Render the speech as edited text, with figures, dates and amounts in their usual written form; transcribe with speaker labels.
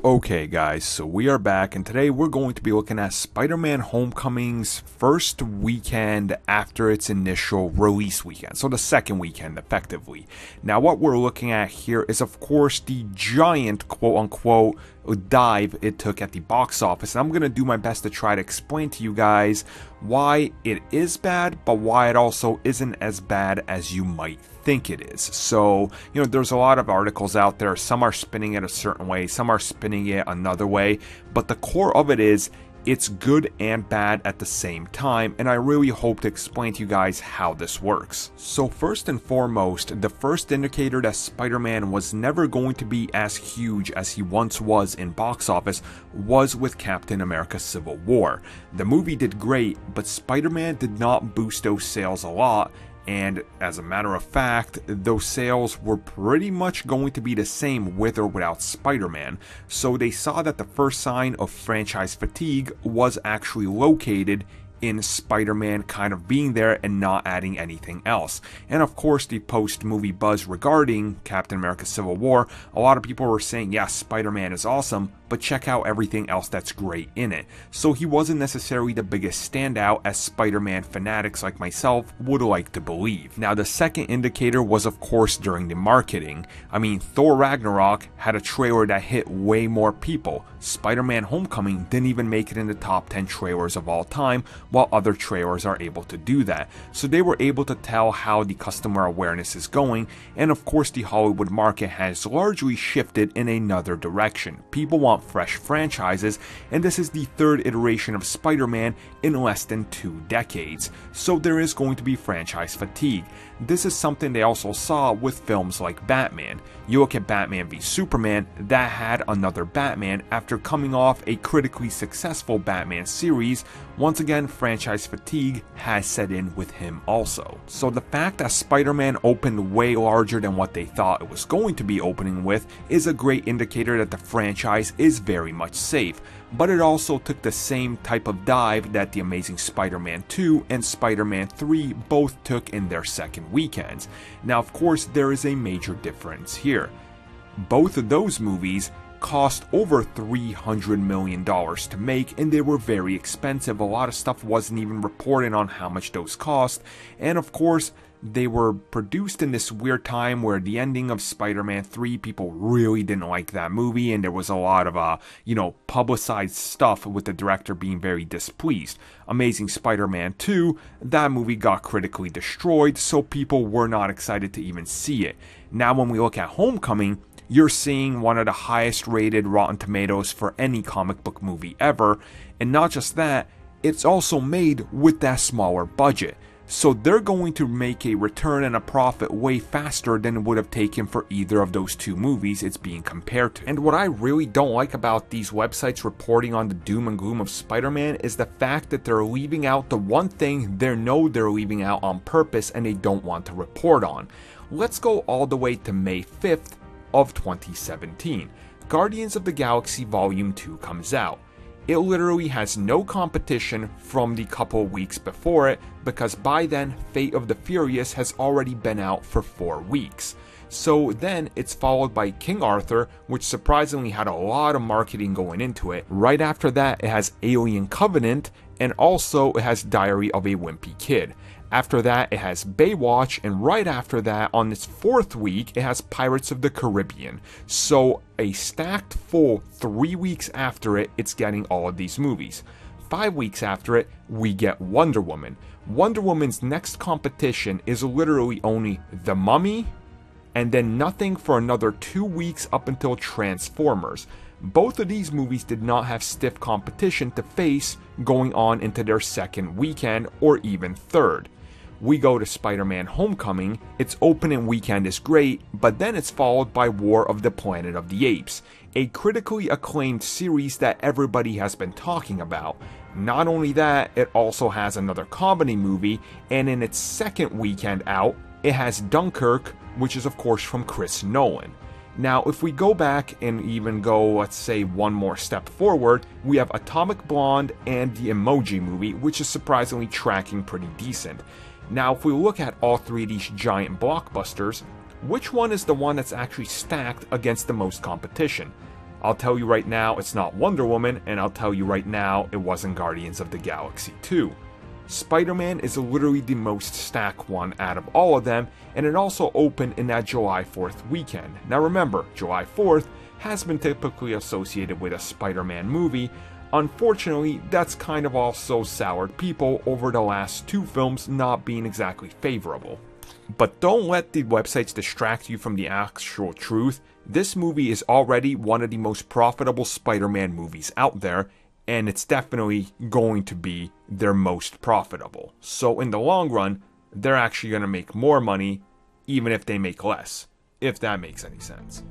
Speaker 1: Okay guys, so we are back and today we're going to be looking at Spider-Man Homecoming's first weekend after its initial release weekend, so the second weekend effectively. Now what we're looking at here is of course the giant quote-unquote dive it took at the box office, and I'm going to do my best to try to explain to you guys why it is bad, but why it also isn't as bad as you might think it is. So, there's a lot of articles out there. Some are spinning it a certain way, some are spinning it another way, but the core of it is it's good and bad at the same time, and I really hope to explain to you guys how this works. So first and foremost, the first indicator that Spider-Man was never going to be as huge as he once was in box office was with Captain America Civil War. The movie did great, but Spider-Man did not boost those sales a lot, and as a matter of fact, those sales were pretty much going to be the same with or without Spider-Man. So they saw that the first sign of franchise fatigue was actually located in Spider-Man kind of being there and not adding anything else. And of course, the post-movie buzz regarding Captain America Civil War, a lot of people were saying, yes, Spider-Man is awesome, but check out everything else that's great in it. So he wasn't necessarily the biggest standout as Spider-Man fanatics like myself would like to believe. Now the second indicator was of course during the marketing. I mean, Thor Ragnarok had a trailer that hit way more people. Spider-Man Homecoming didn't even make it in the top 10 trailers of all time, while other trailers are able to do that. So they were able to tell how the customer awareness is going, and of course the Hollywood market has largely shifted in another direction. People want fresh franchises, and this is the third iteration of Spider-Man in less than 2 decades. So there is going to be franchise fatigue. This is something they also saw with films like Batman. You look at Batman v Superman, that had another Batman after coming off a critically successful Batman series. Once again, franchise fatigue has set in with him also. So the fact that Spider-Man opened way larger than what they thought it was going to be opening with is a great indicator that the franchise is very much safe. But it also took the same type of dive that the Amazing Spider-Man 2 and Spider-Man 3 both took in their second weekends. Now of course there is a major difference here. Both of those movies cost over $300 million to make, and they were very expensive. A lot of stuff wasn't even reported on how much those cost, and of course they were produced in this weird time where the ending of Spider-Man 3, people really didn't like that movie, and there was a lot of, publicized stuff with the director being very displeased. Amazing Spider-Man 2, that movie got critically destroyed, so people were not excited to even see it. Now when we look at Homecoming, you're seeing one of the highest rated Rotten Tomatoes for any comic book movie ever, and not just that, it's also made with that smaller budget. So they're going to make a return and a profit way faster than it would have taken for either of those two movies it's being compared to. And what I really don't like about these websites reporting on the doom and gloom of Spider-Man is the fact that they're leaving out the one thing they know they're leaving out on purpose and they don't want to report on. Let's go all the way to May 5th of 2017. Guardians of the Galaxy Volume 2 comes out. It literally has no competition from the couple weeks before it, because by then Fate of the Furious has already been out for 4 weeks. So then it's followed by King Arthur, which surprisingly had a lot of marketing going into it. Right after that it has Alien Covenant, and also it has Diary of a Wimpy Kid. After that it has Baywatch, and right after that, on its 4th week, it has Pirates of the Caribbean. So a stacked full 3 weeks after it, it's getting all of these movies. 5 weeks after it, we get Wonder Woman. Wonder Woman's next competition is literally only The Mummy, and then nothing for another 2 weeks up until Transformers. Both of these movies did not have stiff competition to face going on into their second weekend or even third. We go to Spider-Man Homecoming. Its opening weekend is great, but then it's followed by War of the Planet of the Apes, a critically acclaimed series that everybody has been talking about. Not only that, it also has another comedy movie, and in its second weekend out, it has Dunkirk, which is of course from Chris Nolan. Now, if we go back and even go, let's say, one more step forward, we have Atomic Blonde and the Emoji Movie, which is surprisingly tracking pretty decent. Now, if we look at all three of these giant blockbusters, which one is the one that's actually stacked against the most competition? I'll tell you right now it's not Wonder Woman, and I'll tell you right now it wasn't Guardians of the Galaxy 2. Spider-Man is literally the most stacked one out of all of them, and it also opened in that July 4th weekend. Now remember, July 4th has been typically associated with a Spider-Man movie. Unfortunately, that's kind of also soured people over the last two films not being exactly favorable. But don't let the websites distract you from the actual truth. This movie is already one of the most profitable Spider-Man movies out there, and it's definitely going to be their most profitable. So in the long run, they're actually going to make more money, even if they make less, if that makes any sense.